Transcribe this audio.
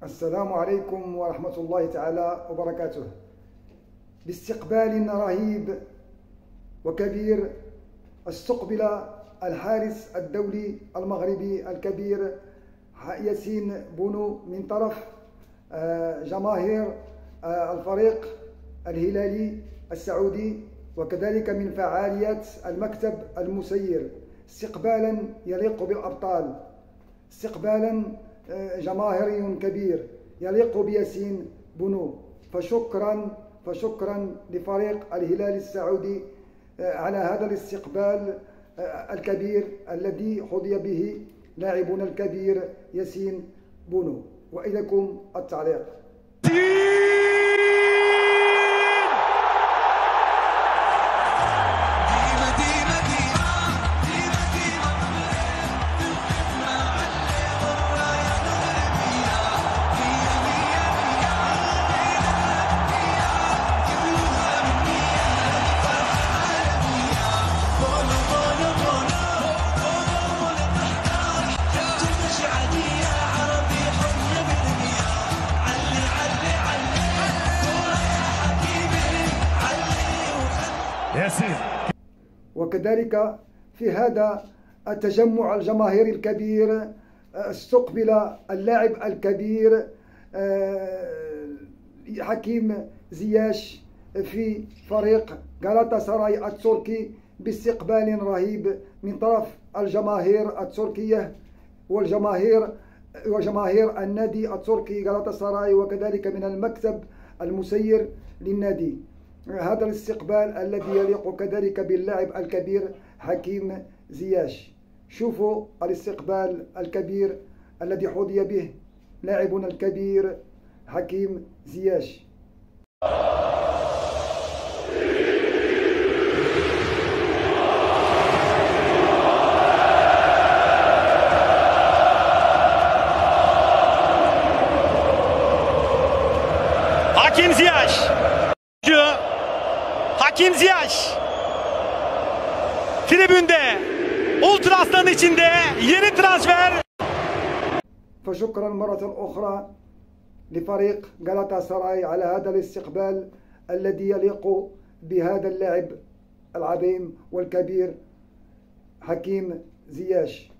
السلام عليكم ورحمة الله تعالى وبركاته. باستقبال رهيب وكبير استقبل الحارس الدولي المغربي الكبير ياسين بونو من طرف جماهير الفريق الهلالي السعودي، وكذلك من فعاليات المكتب المسير. استقبالا يليق بالأبطال، استقبالا جماهيري كبير يليق بياسين بونو. فشكرا لفريق الهلال السعودي على هذا الاستقبال الكبير الذي حظي به لاعبنا الكبير ياسين بونو. وإليكم التعليق. وكذلك في هذا التجمع الجماهيري الكبير استقبل اللاعب الكبير حكيم زياش في فريق غالاتا سراي التركي باستقبال رهيب من طرف الجماهير التركية وجماهير النادي التركي غالاتا سراي، وكذلك من المكتب المسير للنادي. هذا الاستقبال الذي يليق كذلك باللاعب الكبير حكيم زياش. شوفوا الاستقبال الكبير الذي حظي به لاعبنا الكبير حكيم زياش. Hakim Ziyech. Hakim Ziyech tribünde, Ultras'ların içinde yeni transfer. فشكرا مرة أخرى لفريق غالاتا سراي على هذا الاستقبال الذي يليق بهذا اللاعب العظيم والكبير حكيم زياش.